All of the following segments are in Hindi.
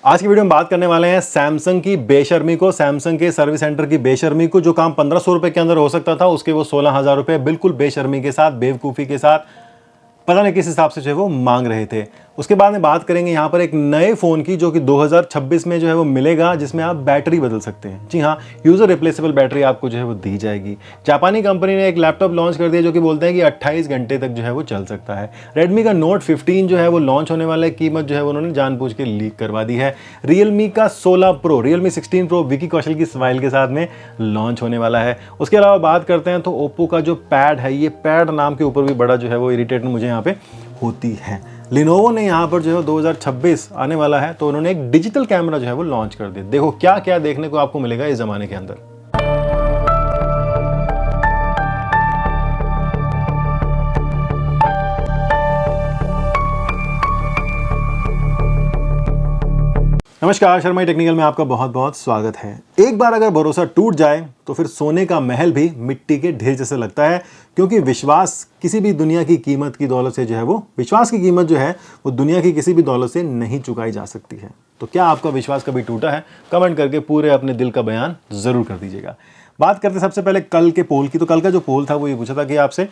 आज की वीडियो में बात करने वाले हैं सैमसंग की बेशर्मी को, सैमसंग के सर्विस सेंटर की बेशर्मी को। जो काम 1500 रुपए के अंदर हो सकता था उसके वो 16,000 रुपए बिल्कुल बेशर्मी के साथ, बेवकूफ़ी के साथ, पता नहीं किस हिसाब से जो है वो मांग रहे थे। उसके बाद में बात करेंगे यहाँ पर एक नए फ़ोन की जो कि 2026 में जो है वो मिलेगा, जिसमें आप बैटरी बदल सकते हैं। जी हाँ, यूज़र रिप्लेसेबल बैटरी आपको जो है वो दी जाएगी। जापानी कंपनी ने एक लैपटॉप लॉन्च कर दिया जो कि बोलते हैं कि 28 घंटे तक जो है वो चल सकता है। रेडमी का नोट 15 जो है वो लॉन्च होने वाला है, कीमत जो है वो उन्होंने जानबूझ के लीक करवा दी है। रियलमी का 16 pro, Realme 16 pro Vicky Kaushal की स्माइल के साथ में लॉन्च होने वाला है। उसके अलावा बात करते हैं तो ओप्पो का जो पैड है, ये पैड नाम के ऊपर भी बड़ा जो है वो इरिटेट मुझे यहाँ पे होती है। लिनोवो ने यहाँ पर जो है 2026 आने वाला है तो उन्होंने एक डिजिटल कैमरा जो है वो लॉन्च कर दिया। देखो क्या क्या देखने को आपको मिलेगा इस जमाने के अंदर। नमस्कार, शर्मा टेक्निकल में आपका बहुत बहुत स्वागत है। एक बार अगर भरोसा टूट जाए तो फिर सोने का महल भी मिट्टी के ढेर जैसे लगता है, क्योंकि विश्वास किसी भी दुनिया की कीमत की दौलत से जो है वो, विश्वास की कीमत जो है वो दुनिया की किसी भी दौलत से नहीं चुकाई जा सकती है। तो क्या आपका विश्वास कभी टूटा है? कमेंट करके पूरे अपने दिल का बयान जरूर कर दीजिएगा। बात करते सबसे पहले कल के पोल की। तो कल का जो पोल था वो ये पूछा था कि आपसे,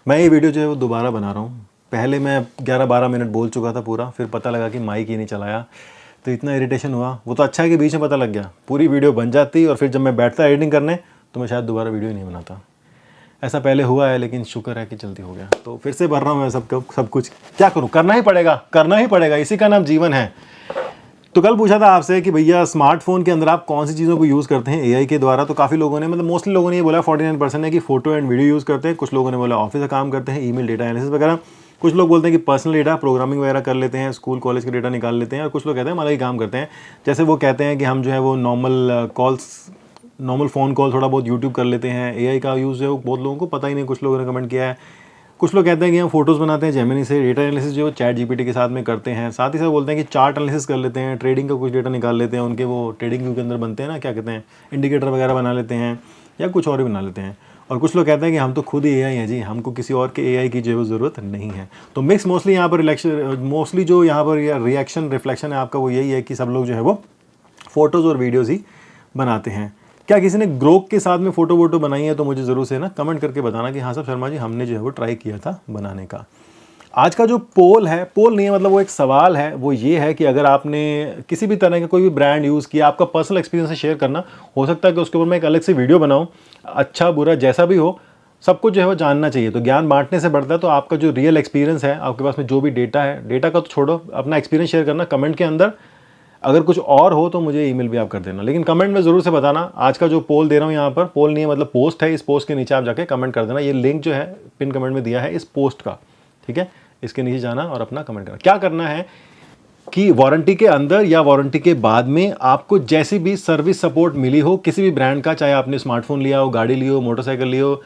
मैं ये वीडियो जो है वो दोबारा बना रहा हूँ। पहले मैं 11-12 मिनट बोल चुका था पूरा, फिर पता लगा कि माइक ही नहीं चलाया, तो इतना इरिटेशन हुआ। वो तो अच्छा है कि बीच में पता लग गया, पूरी वीडियो बन जाती और फिर जब मैं बैठता एडिटिंग करने तो मैं शायद दोबारा वीडियो नहीं बनाता। ऐसा पहले हुआ है, लेकिन शुक्र है कि जल्दी हो गया। तो फिर से भर रहा हूँ मैं सब कुछ। क्या करूँ, करना ही पड़ेगा, इसी का नाम जीवन है। तो कल पूछा था आपसे कि भैया स्मार्टफोन के अंदर आप कौन सी चीज़ों को यूज़ करते हैं एआई के द्वारा। तो काफ़ी लोगों ने, मतलब मोस्टली लोगों ने ये बोला, 49% है कि फोटो एंड वीडियो यूज़ करते हैं। कुछ लोगों ने बोला ऑफिस का काम करते हैं, ईमेल, डेटा एनालिसिस वगैरह। कुछ लोग बोलते हैं कि पर्सनल डेटा, प्रोग्रामिंग वगैरह कर लेते हैं, स्कूल कॉलेज के डेटा निकाल लेते हैं। और कुछ लोग कहते हैं हमारा ही काम करते हैं, जैसे वो कहते हैं कि हम जो है वो नॉर्मल फ़ोन कॉल थोड़ा बहुत यूट्यूब कर लेते हैं। एआई का यूज़ जो है वो बहुत लोगों को पता ही नहीं, कुछ लोगों ने कमेंट किया है। कुछ लोग कहते हैं कि हम फोटोज़ बनाते हैं जेमिनी से, डेटा एनालिसिस जो चैट जीपीटी के साथ में करते हैं। साथ ही साथ बोलते हैं कि चार्ट एनालिसिस कर लेते हैं, ट्रेडिंग का कुछ डेटा निकाल लेते हैं, उनके वो ट्रेडिंग व्यू के अंदर बनते हैं ना, क्या कहते हैं, इंडिकेटर वगैरह बना लेते हैं, या कुछ और भी बना लेते हैं। और कुछ लोग कहते हैं कि हम तो खुद ही एआई हैं जी, हमको किसी और के एआई की जो ज़रूरत नहीं है। तो मिक्स मोस्टली यहाँ पर मोस्टली जो यहाँ पर रिएक्शन रिफ्लेक्शन है आपका वो यही है कि सब लोग जो है वो फ़ोटोज़ और वीडियोज़ ही बनाते हैं। क्या किसी ने ग्रोक के साथ में फ़ोटो वोटो बनाई है? तो मुझे ज़रूर से ना कमेंट करके बताना कि हाँ सब शर्मा जी, हमने जो है वो ट्राई किया था बनाने का। आज का जो पोल है, पोल नहीं है, मतलब वो एक सवाल है, वो ये है कि अगर आपने किसी भी तरह का कोई भी ब्रांड यूज़ किया, आपका पर्सनल एक्सपीरियंस शेयर करना, हो सकता है कि उसके ऊपर मैं एक अलग से वीडियो बनाऊँ। अच्छा बुरा जैसा भी हो, सबको जो है वो जानना चाहिए। तो ज्ञान बांटने से बढ़ता है। तो आपका जो रियल एक्सपीरियंस है, आपके पास में जो भी डेटा है, डेटा का तो छोड़ो, अपना एक्सपीरियंस शेयर करना कमेंट के अंदर। अगर कुछ और हो तो मुझे ईमेल भी आप कर देना, लेकिन कमेंट में ज़रूर से बताना। आज का जो पोल दे रहा हूँ यहाँ पर, पोल नहीं है मतलब पोस्ट है, इस पोस्ट के नीचे आप जाके कमेंट कर देना। ये लिंक जो है पिन कमेंट में दिया है इस पोस्ट का, ठीक है। इसके नीचे जाना और अपना कमेंट करना। क्या करना है कि वारंटी के अंदर या वारंटी के बाद में आपको जैसी भी सर्विस सपोर्ट मिली हो किसी भी ब्रांड का, चाहे आपने स्मार्टफोन लिया हो, गाड़ी ली हो, मोटरसाइकिल ली हो,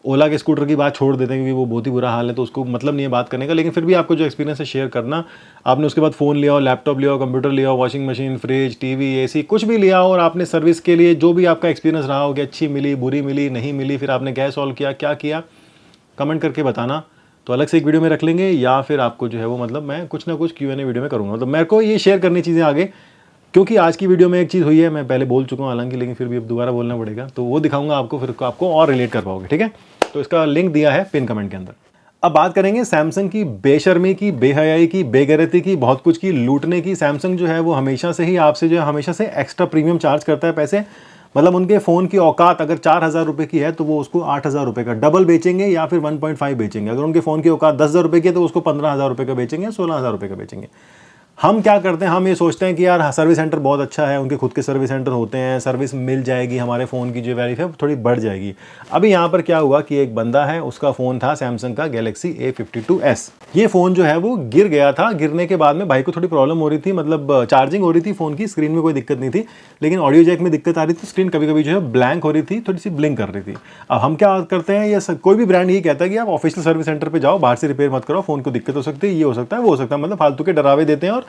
ओला के स्कूटर की बात छोड़ देते हैं क्योंकि वो बहुत ही बुरा हाल है, तो उसको मतलब नहीं है बात करने का, लेकिन फिर भी आपको जो एक्सपीरियंस है शेयर करना। आपने उसके बाद फ़ोन लिया हो, लैपटॉप लिया हो, कंप्यूटर लिया हो, washing machine, fridge, TV, AC, कुछ भी लिया हो, और आपने सर्विस के लिए जो भी आपका एक्सपीरियंस रहा हो कि अच्छी मिली, बुरी मिली, नहीं मिली, फिर आपने क्या सॉल्व किया, क्या किया, कमेंट करके बताना। तो अलग से एक वीडियो में रख लेंगे, या फिर आपको जो है वो मतलब मैं कुछ ना कुछ Q&A वीडियो में करूँगा। तो मेरे को ये शेयर करनी चीज़ें आगे, क्योंकि आज की वीडियो में एक चीज़ हुई है, मैं पहले बोल चुका हूँ हालांकि, लेकिन फिर भी अब दोबारा बोलना पड़ेगा, तो वो दिखाऊंगा आपको, फिर आपको और रिलेट कर पाओगे, ठीक है। तो इसका लिंक दिया है पिन कमेंट के अंदर। अब बात करेंगे सैमसंग की बेशर्मी की, बेहयाई की, बेगैरती की, बहुत कुछ की, लूटने की। सैमसंग जो है वो हमेशा से ही आपसे जो है हमेशा से एक्स्ट्रा प्रीमियम चार्ज करता है पैसे। मतलब उनके फ़ोन की औकात अगर 4,000 रुपये की है तो वो उसको 8,000 रुपये का डबल बेचेंगे, या फिर 1.5 बेचेंगे। अगर उनके फ़ोन की औकात 10,000 रुपये की है तो उसको 15,000 रुपये का बेचेंगे, 16,000 रुपये का बेचेंगे। हम क्या करते हैं, हम ये सोचते हैं कि यार सर्विस सेंटर बहुत अच्छा है, उनके खुद के सर्विस सेंटर होते हैं, सर्विस मिल जाएगी, हमारे फ़ोन की जो वैल्यू है थोड़ी बढ़ जाएगी। अभी यहाँ पर क्या हुआ कि एक बंदा है, उसका फ़ोन था सैमसंग का गैलेक्सी A52s। ये फ़ोन जो है वो गिर गया था। गिरने के बाद में भाई को थोड़ी प्रॉब्लम हो रही थी, मतलब चार्जिंग हो रही थी फ़ोन की, स्क्रीन में कोई दिक्कत नहीं थी, लेकिन ऑडियो जैक में दिक्कत आ रही थी। स्क्रीन कभी कभी जो है ब्लैंक हो रही थी, थोड़ी सी ब्लिंक कर रही थी। अब हम क्या करते हैं, ये कोई भी ब्रांड यही कहता है कि आप ऑफिशियल सर्विस सेंटर पर जाओ, बाहर से रिपेयर मत करो, फ़ोन को दिक्कत हो सकती है, ये हो सकता है, वो हो सकता है, मतलब फालतू के डरावे देते हैं। और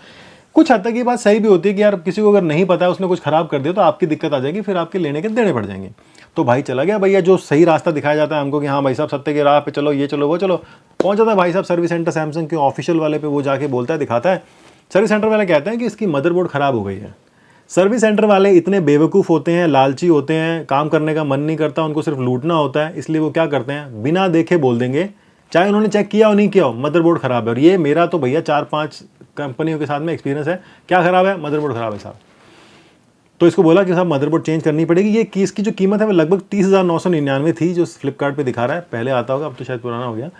कुछ हद तक ये बात सही भी होती है कि यार किसी को अगर नहीं पता है, उसने कुछ खराब कर दिया तो आपकी दिक्कत आ जाएगी, फिर आपके लेने के देने पड़ जाएंगे। तो भाई चला गया, भैया जो सही रास्ता दिखाया जाता है हमको कि हाँ भाई साहब सत्य के राह पे चलो, ये चलो वो चलो, पहुंच जाता है भाई साहब सर्विस सेंटर सैमसंग के ऑफिशियल वाले पे, वो जाके बोलता है, दिखाता है सर्विस सेंटर वाले कहते हैं कि इसकी मदरबोर्ड ख़राब हो गई है। सर्विस सेंटर वाले इतने बेवकूफ़ होते हैं, लालची होते हैं, काम करने का मन नहीं करता, उनको सिर्फ लूटना होता है, इसलिए वो क्या करते हैं, बिना देखे बोल देंगे, चाहे उन्होंने चेक किया हो नहीं किया हो, मदरबोर्ड ख़राब है। और ये मेरा तो भैया 4-5 कंपनियों के साथ में एक्सपीरियंस है। क्या ख़राब है? मदरबोर्ड ख़राब है साहब। तो इसको बोला कि साहब मदरबोर्ड चेंज करनी पड़ेगी। ये की इसकी जो कीमत है वो लगभग 30,999 थी, जो फ्लिपकार्ट पे दिखा रहा है, पहले आता होगा, अब तो शायद पुराना हो गया।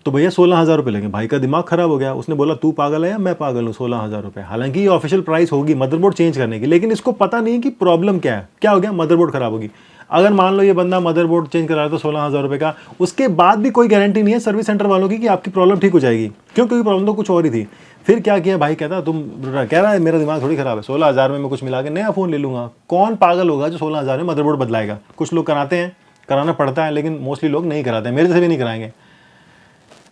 तो भैया 16,000 रुपये लगे। भाई का दिमाग खराब हो गया, उसने बोला तू पागल है या मैं पागल हूँ, 16,000 रुपये। हालांकि ये ऑफिशियल प्राइस होगी मदरबोर्ड चेंज करने की, लेकिन इसको पता नहीं कि प्रॉब्लम क्या है, क्या हो गया, मदरबोर्ड खराब होगी। अगर मान लो ये बंदा मदरबोर्ड चेंज करा रहा था 16,000 रुपये का, उसके बाद भी कोई गारंटी नहीं है सर्विस सेंटर वालों की कि आपकी प्रॉब्लम ठीक हो जाएगी। क्यों? क्योंकि प्रॉब्लम तो कुछ और ही थी। फिर क्या किया भाई, कहता तुम कह रहा है मेरा दिमाग थोड़ी खराब है, 16,000 में मैं कुछ मिला के नया फ़ोन ले लूँगा। कौन पागल होगा जो 16,000 में मदरबोर्ड बदलाएगा? कुछ लोग कराते हैं, कराना पड़ता है, लेकिन मोस्टली लोग नहीं कराते हैं, मेरे से भी नहीं कराएंगे।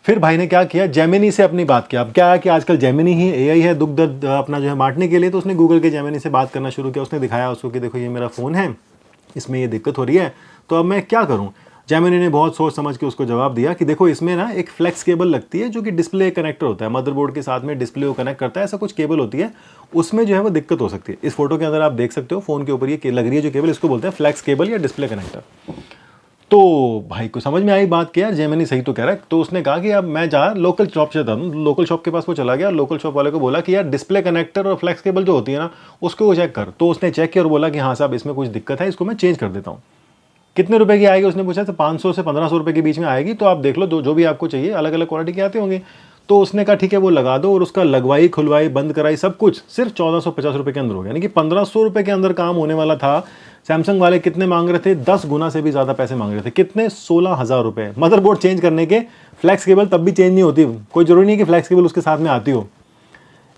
फिर भाई ने क्या किया, जेमिनी से अपनी बात किया। अब क्या है कि आजकल जेमिनी ही एआई है दुख दर्द अपना जो है बांटने के लिए, तो उसने गूगल के जेमिनी से बात करना शुरू किया। उसने दिखाया उसको कि देखो ये मेरा फ़ोन है, इसमें ये दिक्कत हो रही है, तो अब मैं क्या करूं। जेमिनी ने बहुत सोच समझ के उसको जवाब दिया कि देखो इसमें ना एक फ्लेक्स केबल लगती है जो कि डिस्प्ले कनेक्टर होता है, मदरबोर्ड के साथ में डिस्प्ले को कनेक्ट करता है, ऐसा कुछ केबल होती है, उसमें जो है वो दिक्कत हो सकती है। इस फोटो के अंदर आप देख सकते हो, फ़ोन के ऊपर ये लग रही है जो केबल, इसको बोलते हैं फ्लेक्स केबल या डिस्प्ले कनेक्टर। तो भाई को समझ में आई बात कि यार जेमिनी सही तो कह रहा है। तो उसने कहा कि अब मैं जहाँ लोकल शॉप से था, लोकल शॉप के पास वो चला गया, लोकल शॉप वाले को बोला कि यार डिस्प्ले कनेक्टर और फ्लेक्स केबल जो होती है ना, उसको चेक कर। तो उसने चेक किया और बोला कि हाँ साहब इसमें कुछ दिक्कत है, इसको मैं चेंज कर देता हूँ। कितने रुपए की आएगी उसने पूछा, तो 500 से 1500 रुपए के बीच में आएगी, तो आप देख लो जो भी आपको चाहिए, अलग अलग क्वालिटी के आते होंगे। तो उसने कहा ठीक है वो लगा दो, और उसका लगवाई खुलवाई बंद कराई सब कुछ सिर्फ 1450 रुपये के अंदर हो गया। यानी कि 1500 रुपये के अंदर काम होने वाला था। सैमसंग वाले कितने मांग रहे थे? 10 गुना से भी ज़्यादा पैसे मांग रहे थे। कितने? 16,000 रुपये। मदरबोर्ड चेंज करने के, फ्लैक्स केबल तब भी चेंज नहीं होती, कोई जरूरी नहीं कि फ्लैक्स केबल उसके साथ में आती हो।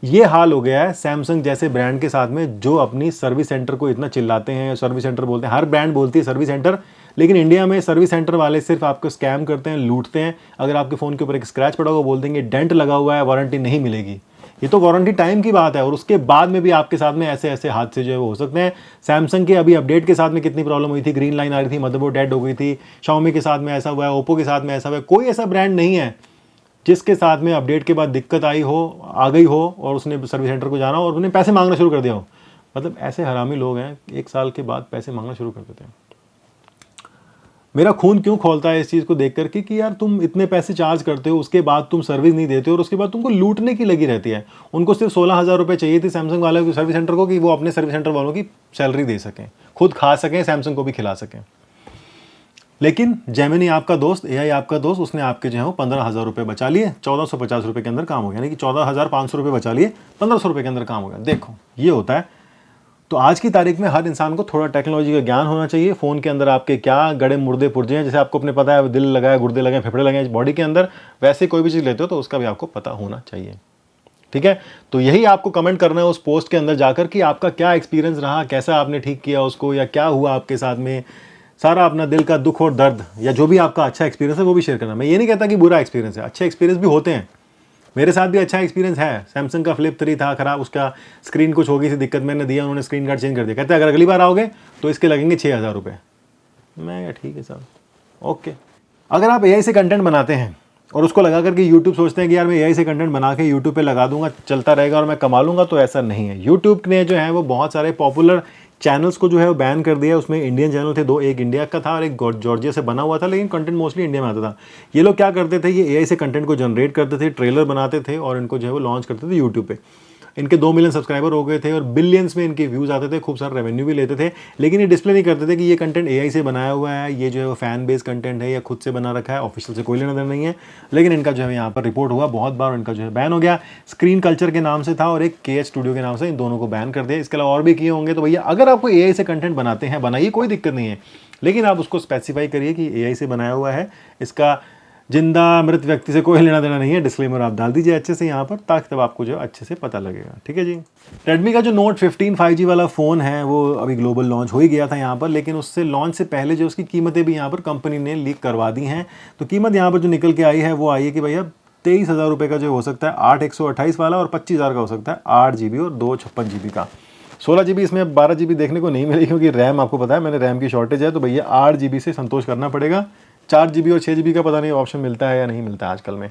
ये हाल हो गया है सैमसंग जैसे ब्रांड के साथ में, जो अपनी सर्विस सेंटर को इतना चिल्लाते हैं, सर्विस सेंटर बोलते हैं, हर ब्रांड बोलती है सर्विस सेंटर, लेकिन इंडिया में सर्विस सेंटर वाले सिर्फ आपको स्कैम करते हैं, लूटते हैं। अगर आपके फ़ोन के ऊपर एक स्क्रैच पड़ा होगा बोल देंगे डेंट लगा हुआ है, वारंटी नहीं मिलेगी। ये तो वारंटी टाइम की बात है, और उसके बाद में भी आपके साथ में ऐसे ऐसे हादसे जो है वो हो सकते हैं। सैमसंग के अभी अपडेट के साथ में कितनी प्रॉब्लम हुई थी, ग्रीन लाइन आ रही थी, मदरबोर्ड डेड हो गई थी। शाओमी के साथ में ऐसा हुआ है, ओप्पो के साथ में ऐसा हुआ है। कोई ऐसा ब्रांड नहीं है जिसके साथ में अपडेट के बाद दिक्कत आई हो, आ गई हो, और उसने सर्विस सेंटर को जाना और उन्हें पैसे मांगना शुरू कर दिया हो। मतलब ऐसे हरामी लोग हैं, 1 साल के बाद पैसे मांगना शुरू कर देते हैं। मेरा खून क्यों खोलता है इस चीज़ को देख करके कि यार तुम इतने पैसे चार्ज करते हो, उसके बाद तुम सर्विस नहीं देते हो, और उसके बाद तुमको लूटने की लगी रहती है। उनको सिर्फ 16,000 रुपये चाहिए थी सैमसंग वाले को, सर्विस सेंटर को, कि वो अपने सर्विस सेंटर वालों की सैलरी दे सकें, खुद खा सकें, सैमसंग को भी खिला सकें। लेकिन जेमिनी आपका दोस्त, एआई आपका दोस्त, उसने आपके जो है वो 15,000 रुपये बचा लिए, 1450 रुपये के अंदर काम हो गया। यानी कि 14,500 रुपये बचा लिए, 1500 रुपये के अंदर काम हो गया। देखो ये होता है। तो आज की तारीख में हर इंसान को थोड़ा टेक्नोलॉजी का ज्ञान होना चाहिए। फ़ोन के अंदर आपके क्या गड़े मुर्दे पुर्जे हैं, जैसे आपको अपने पता है दिल लगा है, गुर्दे लगे हैं, फेफड़े लगे हैं बॉडी के अंदर, वैसे कोई भी चीज़ लेते हो तो उसका भी आपको पता होना चाहिए। ठीक है, तो यही आपको कमेंट करना है उस पोस्ट के अंदर जाकर कि आपका क्या एक्सपीरियंस रहा, कैसा आपने ठीक किया उसको, या क्या हुआ आपके साथ में। सारा अपना दिल का दुख और दर्द, या जो भी आपका अच्छा एक्सपीरियंस है वो भी शेयर करना। मैं ये नहीं कहता कि बुरा एक्सपीरियंस है, अच्छे एक्सपीरियंस भी होते हैं। मेरे साथ भी अच्छा एक्सपीरियंस है। सैमसंग का फ्लिप 3 था खराब, उसका स्क्रीन कुछ हो गई थी दिक्कत, मैंने दिया, उन्होंने स्क्रीन गार्ड चेंज कर दिया। कहते हैं अगर अगली बार आओगे तो इसके लगेंगे 6,000 रुपये। मैं ठीक है साहब, ओके। अगर आप एआई से कंटेंट बनाते हैं और उसको लगा करके यूट्यूब सोचते हैं कि यार मैं एआई से कंटेंट बना के यूट्यूब पे लगा दूंगा, चलता रहेगा और मैं कमा लूंगा, तो ऐसा नहीं है। यूट्यूब ने जो है वो बहुत सारे पॉपुलर चैनल्स को जो है वो बैन कर दिया। उसमें इंडियन चैनल थे 2, एक इंडिया का था और एक जॉर्जिया से बना हुआ था, लेकिन कंटेंट मोस्टली इंडिया में आता था। ये लोग क्या करते थे, ये एआई से कंटेंट को जनरेट करते थे, ट्रेलर बनाते थे और इनको जो है वो लॉन्च करते थे यूट्यूब पे। इनके 2 मिलियन सब्सक्राइबर हो गए थे और बिलियंस में इनके व्यूज़ आते थे, खूब सारा रेवेन्यू भी लेते थे। लेकिन ये डिस्प्ले नहीं करते थे कि ये कंटेंट एआई से बनाया हुआ है, ये जो है वो फैन बेस कंटेंट है या खुद से बना रखा है, ऑफिशियल से कोई लेना देना नहीं है। लेकिन इनका जो है यहाँ पर रिपोर्ट हुआ बहुत बार, इनका जो है बैन हो गया। स्क्रीन कल्चर के नाम से था और एक केएच स्टूडियो के नाम से, इन दोनों को बैन कर दिया। इसके अलावा और भी किए होंगे। तो भैया अगर आपको एआई से कंटेंट बनाते हैं, बनाइए, कोई दिक्कत नहीं है, लेकिन आप उसको स्पेसिफाई करिए कि एआई से बनाया हुआ है, इसका जिंदा मृत व्यक्ति से कोई लेना देना नहीं है। डिस्क्लेमर आप डाल दीजिए अच्छे से यहाँ पर, ताकि तब आपको जो अच्छे से पता लगेगा। ठीक है जी। रेडमी का जो नोट 15 5G वाला फ़ोन है वो अभी ग्लोबल लॉन्च हो ही गया था यहाँ पर, लेकिन उससे लॉन्च से पहले जो उसकी कीमतें भी यहाँ पर कंपनी ने लीक करवा दी हैं। तो कीमत यहाँ पर जो निकल के आई है वो आई है कि भैया 23,000 रुपये का जो हो सकता है 8 128 वाला, और 25,000 का हो सकता है 8 GB और 2 56 GB का। 16 GB इसमें 12 GB देखने को नहीं मिलेगी, क्योंकि रैम आपको पता है मैंने रैम की शॉर्टेज है। तो भैया 8 GB से संतोष करना पड़ेगा। 4 GB और 6 GB का पता नहीं ऑप्शन मिलता है या नहीं मिलता है आजकल में।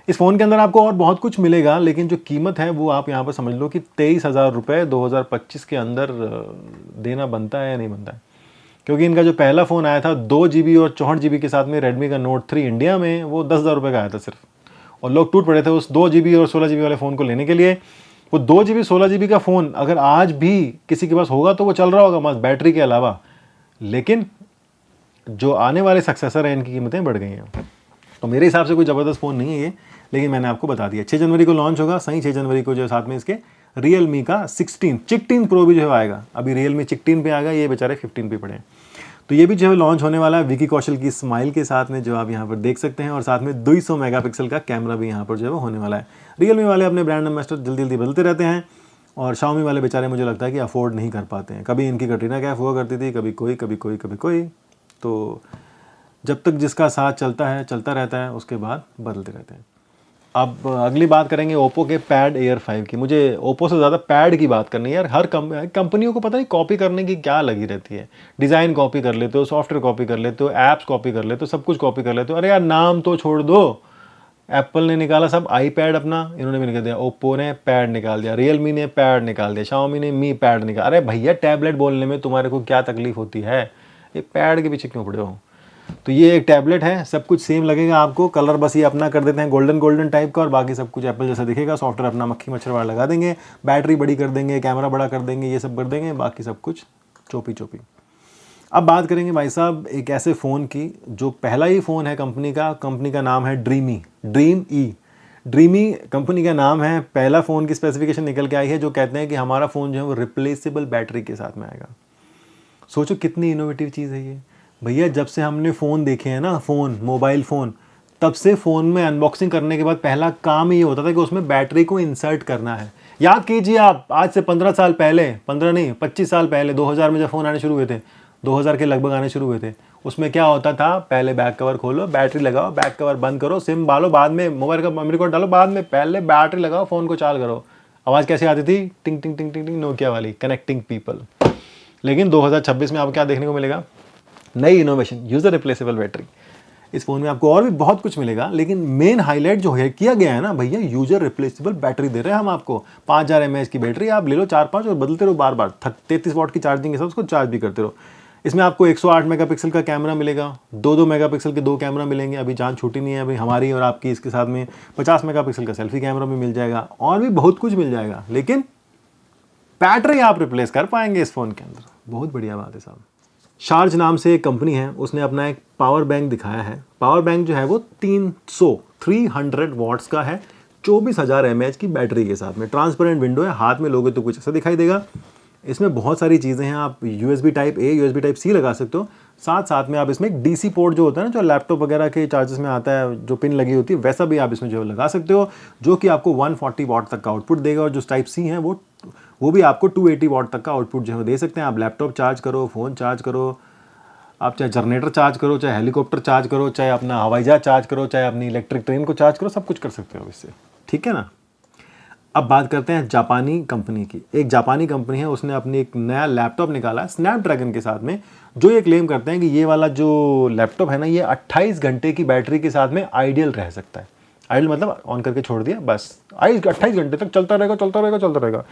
इस फ़ोन के अंदर आपको और बहुत कुछ मिलेगा, लेकिन जो कीमत है वो आप यहाँ पर समझ लो कि 23,000 रुपये 2025 के अंदर देना बनता है या नहीं बनता है। क्योंकि इनका जो पहला फ़ोन आया था 2 GB और 64 GB के साथ में रेडमी का नोट 3 इंडिया में, वो 10,000 रुपये का आया था सिर्फ, और लोग टूट पड़े थे उस 2 GB और 16 GB वाले फ़ोन को लेने के लिए। वो 2 GB 16 GB का फ़ोन अगर आज भी किसी के पास होगा तो वो चल रहा होगा मस्त बैटरी के अलावा, लेकिन जो आने वाले सक्सेसर हैं इनकी कीमतें बढ़ गई हैं। तो मेरे हिसाब से कोई ज़बरदस्त फ़ोन नहीं है ये, लेकिन मैंने आपको बता दिया 6 जनवरी को लॉन्च होगा। सही 6 जनवरी को जो साथ में इसके Realme का 16 चिकटीन प्रो भी जो है आएगा। अभी Realme 16 पे आएगा, ये बेचारे 15 पे पड़े हैं। तो ये भी जो है लॉन्च होने वाला है विकी कौशल की स्माइल के साथ में, जो आप यहाँ पर देख सकते हैं, और साथ में 200 मेगापिक्सल का कैमरा भी यहाँ पर जो है वो होने वाला है। Realme वाले अपने ब्रांड एम्बेसडर जल्दी जल्दी बदलते रहते हैं, और Xiaomi वाले बेचारे मुझे लगता है कि अफोर्ड नहीं कर पाते हैं। कभी इनकी कटरीना कैफ हुआ करती थी, कभी कोई कभी कोई कभी कोई, तो जब तक जिसका साथ चलता है चलता रहता है, उसके बाद बदलते रहते हैं। अब अगली बात करेंगे ओप्पो के पैड एयर 5 की। मुझे ओप्पो से ज़्यादा पैड की बात करनी है यार। हर कंपनियों को पता नहीं कॉपी करने की क्या लगी रहती है। डिज़ाइन कॉपी कर लेते हो, सॉफ्टवेयर कॉपी कर लेते हो, ऐप्स कॉपी कर लेते हो, सब कुछ कॉपी कर लेते हो। अरे यार नाम तो छोड़ दो। एप्पल ने निकाला सब आईपैड अपना, इन्होंने भी निकाल दिया। ओप्पो ने पैड निकाल दिया, रियलमी ने पैड निकाल दिया, Xiaomi ने मी पैड निकाल। अरे भैया टैबलेट बोलने में तुम्हारे को क्या तकलीफ होती है, ये पैड के पीछे क्यों पड़े हो। तो ये एक टैबलेट है, सब कुछ सेम लगेगा आपको। कलर बस ये अपना कर देते हैं गोल्डन टाइप का, और बाकी सब कुछ एप्पल जैसा दिखेगा। सॉफ्टवेयर अपना मक्खी मच्छर वाला लगा देंगे, बैटरी बड़ी कर देंगे, कैमरा बड़ा कर देंगे, ये सब कर देंगे, बाकी सब कुछ चोपी चोपी। अब बात करेंगे भाई साहब एक ऐसे फ़ोन की जो पहला ही फ़ोन है कंपनी का नाम है ड्रीमी कंपनी का नाम है। पहला फ़ोन की स्पेसिफिकेशन निकल के आई है, जो कहते हैं कि हमारा फ़ोन जो है वो रिप्लेसेबल बैटरी के साथ में आएगा। सोचो कितनी इनोवेटिव चीज़ है ये भैया। जब से हमने फ़ोन देखे हैं ना, मोबाइल फ़ोन, तब से फ़ोन में अनबॉक्सिंग करने के बाद पहला काम ही ये होता था कि उसमें बैटरी को इंसर्ट करना है। याद कीजिए आप, आज से 15 साल पहले, 15 नहीं 25 साल पहले, 2000 में जब फ़ोन आने शुरू हुए थे, 2000 के लगभग आने शुरू हुए थे, उसमें क्या होता था, पहले बैक कवर खोलो, बैटरी लगाओ, बैक कवर बंद करो, सिम डालो, बाद में मोबाइल का मेमोरी कार्ड डालो, बाद में पहले बैटरी लगाओ, फ़ोन को चार्ज करो। आवाज़ कैसे आती थी, टिंग टिंग टिंग टिंग टिंग, नोकिया वाली, कनेक्टिंग पीपल। लेकिन 2026 में आपको क्या देखने को मिलेगा, नई इनोवेशन, यूज़र रिप्लेसेबल बैटरी। इस फ़ोन में आपको और भी बहुत कुछ मिलेगा, लेकिन मेन हाईलाइट जो है किया गया है ना भैया, यूज़र रिप्लेसेबल बैटरी दे रहे हैं हम आपको। 5000 mAh की बैटरी आप ले लो 4-5 और बदलते रहो बार बार। 33 वाट की चार्जिंग के साथ उसको चार्ज भी करते रहो। इसमें आपको 108 मेगापिक्सल का कैमरा मिलेगा, 2 मेगापिक्सल के 2 कैमरा मिलेंगे। अभी जान छूटी नहीं है अभी हमारी और आपकी। इसके साथ में 50 मेगापिक्सल का सेल्फी कैमरा भी मिल जाएगा, और भी बहुत कुछ मिल जाएगा, लेकिन बैटरी आप रिप्लेस कर पाएंगे इस फ़ोन के अंदर। बहुत बढ़िया बात है साहब। शार्ज नाम से एक कंपनी है, उसने अपना एक पावर बैंक दिखाया है। पावर बैंक जो है वो 300 वाट्स का है, 24,000 mAh की बैटरी के साथ में। ट्रांसपेरेंट विंडो है, हाथ में लोगे तो कुछ ऐसा दिखाई देगा। इसमें बहुत सारी चीज़ें हैं, आप USB type A, USB type C लगा सकते हो। साथ में आप इसमें एक DC पोर्ट जो होता है ना, जो लैपटॉप वगैरह के चार्जेस में आता है, जो पिन लगी होती है, वैसा भी आप इसमें जो लगा सकते हो, जो कि आपको 140 वाट तक का आउटपुट देगा। और जो टाइप C है वो भी आपको 280 वाट तक का आउटपुट जो है दे सकते हैं। आप लैपटॉप चार्ज करो, फ़ोन चार्ज करो, आप चाहे जनरेटर चार्ज करो, चाहे हेलीकॉप्टर चार्ज करो, चाहे अपना हवाई जहाज चार्ज करो, चाहे अपनी इलेक्ट्रिक ट्रेन को चार्ज करो, सब कुछ कर सकते हो इससे। ठीक है ना। अब बात करते हैं जापानी कंपनी की। एक जापानी कंपनी है, उसने अपनी एक नया लैपटॉप निकाला है स्नैपड्रैगन के साथ में, जो ये क्लेम करते हैं कि ये वाला जो लैपटॉप है ना, ये 28 घंटे की बैटरी के साथ में आइडियल रह सकता है। आइडियल मतलब ऑन करके छोड़ दिया बस, 28 घंटे तक चलता रहेगा।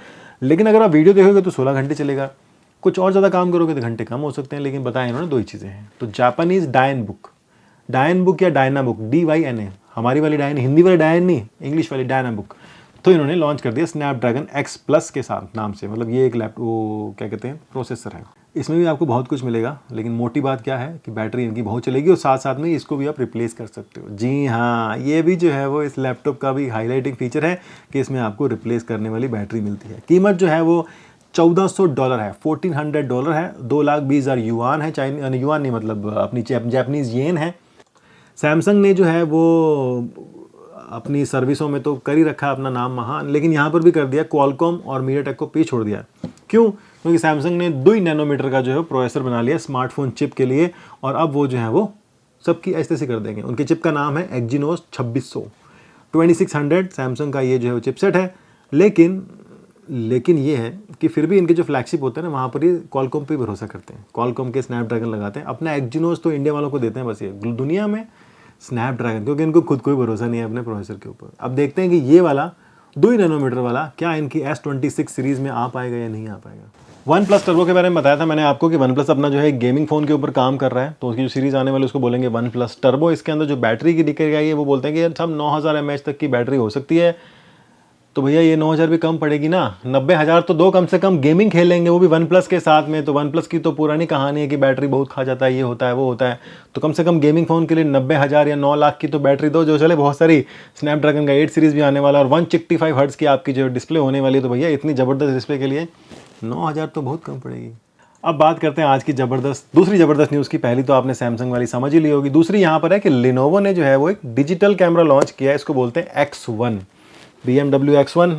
लेकिन अगर आप वीडियो देखोगे तो 16 घंटे चलेगा। कुछ और ज़्यादा काम करोगे तो घंटे कम हो सकते हैं, लेकिन बताएं इन्होंने 2 ही चीज़ें हैं। तो जापानीज़ डायन बुक या डायनाबुक, DYNA, हमारी वाली डायन, हिंदी वाली डायन नहीं, इंग्लिश वाली डायनाबुक। तो इन्होंने लॉन्च कर दिया स्नैपड्रैगन X Plus के साथ नाम से। मतलब ये एक क्या कहते हैं, प्रोसेसर है। इसमें भी आपको बहुत कुछ मिलेगा, लेकिन मोटी बात क्या है कि बैटरी इनकी बहुत चलेगी, और साथ में इसको भी आप रिप्लेस कर सकते हो। जी हाँ, ये भी जो है वो इस लैपटॉप का भी हाईलाइटिंग फीचर है कि इसमें आपको रिप्लेस करने वाली बैटरी मिलती है। कीमत जो है वो $1400 है, $1400 है, 2,20,000 युआन है। युआन नहीं, मतलब अपनी जापानीज़ येन है। सैमसंग ने जो है वो अपनी सर्विसों में तो कर ही रखा है अपना नाम महान, लेकिन यहाँ पर भी कर दिया, क्वालकॉम और मीडियाटेक को पीछे छोड़ दिया। क्यों? क्योंकि सैमसंग ने 2 नैनोमीटर का जो है प्रोसेसर बना लिया स्मार्टफोन चिप के लिए, और अब वो जो है वो सबकी ऐसे कर देंगे। उनके चिप का नाम है एक्जीनोस 2600 सैमसंग का ये जो है वो चिपसेट है। लेकिन ये है कि फिर भी इनके जो फ्लैगशिप होते हैं ना, वहाँ पर ये क्वालकॉम पे भरोसा करते हैं, क्वालकॉम के स्नैपड्रैगन लगाते हैं। अपना एक्जीनोस तो इंडिया वालों को देते हैं बस। ये दुनिया में स्नैपड्रैगन, क्योंकि इनको खुद कोई भरोसा नहीं है अपने प्रोसेसर के ऊपर। अब देखते हैं कि ये वाला 2 नैनोमीटर वाला क्या इनकी S26 सीरीज़ में आ पाएगा या नहीं आ पाएगा। वन प्लस टर्बो के बारे में बताया था मैंने आपको कि वन प्लस अपना जो है गेमिंग फ़ोन के ऊपर काम कर रहा है, तो उसकी जो सीरीज़ आने वाली उसको बोलेंगे वन प्लस टर्बो। इसके अंदर जो बैटरी की दिक्कत आई है वो बोलते हैं कि यार सब 9000 mAh तक की बैटरी हो सकती है। तो भैया ये 9000 भी कम पड़ेगी ना, 90000 तो दो कम से कम गेमिंग खेलेंगे, वो भी वन प्लस के साथ में। तो वन प्लस की तो पुरानी कहानी है कि बैटरी बहुत खा जाता है, ये होता है वो होता है। तो कम से कम गेमिंग फ़ोन के लिए 90000 या 9 लाख की तो बैटरी दो जो चले बहुत सारी। स्नैपड्रैगन का 8 सीरीज़ भी आने वाला और 165 हर्ट्ज़ की आपकी जो डिस्प्ले होने वाली है। तो भैया इतनी ज़बरदस्त डिस्प्ले के लिए 9000 तो बहुत कम पड़ेगी। अब बात करते हैं आज की दूसरी ज़बरदस्त न्यूज़ की। पहली तो आपने सैमसंग वाली समझ ही ली होगी, दूसरी यहाँ पर है कि लिनोवो ने जो है वो एक डिजिटल कैमरा लॉन्च किया है। इसको बोलते हैं X1, BMW X1,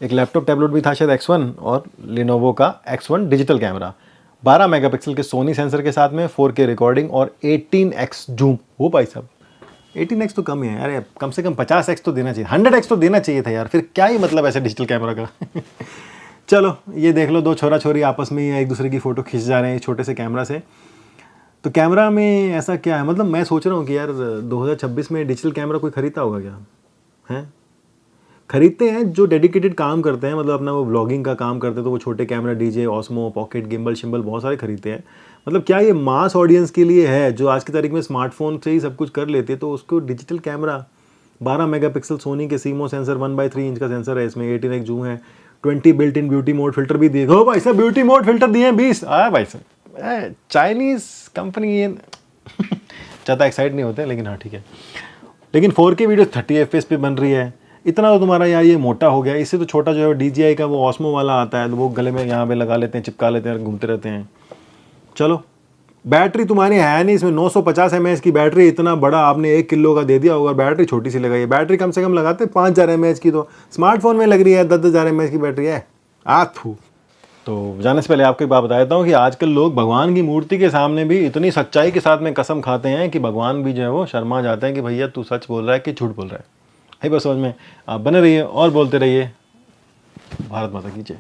एक लैपटॉप टैबलेट भी था शायद X1, और लिनोवो का X1 डिजिटल कैमरा 12 मेगापिक्सल के सोनी सेंसर के साथ में 4K रिकॉर्डिंग और 18x जूम। वो भाई साहब 18x तो कम ही है यार, कम से कम 50x तो देना चाहिए, 100x तो देना चाहिए था यार। फिर क्या ही मतलब ऐसे डिजिटल कैमरा का। चलो ये देख लो, दो छोरा छोरी आपस में एक दूसरे की फ़ोटो खींच जा रहे हैं छोटे से कैमरा से। तो कैमरा में ऐसा क्या है, मतलब मैं सोच रहा हूँ कि यार 2026 में डिजिटल कैमरा कोई खरीदता होगा क्या? हैं, खरीदते हैं जो डेडिकेटेड काम करते हैं, मतलब अपना वो व्लॉगिंग का काम करते हैं, तो वो छोटे camera DJI, Osmo, pocket, gimbal शिम्बल बहुत सारे खरीदते हैं। मतलब क्या ये मास ऑडियंस के लिए है जो आज की तारीख में स्मार्टफोन से ही सब कुछ कर लेते हैं? तो उसको डिजिटल कैमरा 12 मेगापिक्सल सोनी के सीमो सेंसर 1/3 इंच का सेंसर है, इसमें 18x जूम है, 20 built in beauty mode filter भी दिए। हो भाई साहब ब्यूटी मोड फिल्टर दिए हैं 20। भाई साहब चाइनीज़ कंपनी ये ज़्यादा एक्साइट नहीं होते, लेकिन हाँ ठीक है। लेकिन 4K वीडियो 30 FPS पे बन रही है। इतना तो तुम्हारा यार ये मोटा हो गया। इससे तो छोटा जो है DJI का वो ऑस्मो वाला आता है, तो वो गले में यहाँ पे लगा लेते हैं, चिपका लेते हैं, घूमते रहते हैं। चलो बैटरी तुम्हारी है नहीं, इसमें 950 mAh की बैटरी, इतना बड़ा आपने 1 किलो का दे दिया होगा, बैटरी छोटी सी लगाई है। बैटरी कम से कम लगाते 5000 mAh की, तो स्मार्टफोन में लग रही है 10,000 mAh की बैटरी है। आथू। तो जाने से पहले आपको एक बात बता देता हूँ कि आजकल लोग भगवान की मूर्ति के सामने भी इतनी सच्चाई के साथ में कसम खाते हैं कि भगवान भी जो है वो शर्मा जाते हैं कि भैया तू सच बोल रहा है कि झूठ बोल रहा है। है बस समझ में। आप बने रहिए और बोलते रहिए। भारत माता की जय।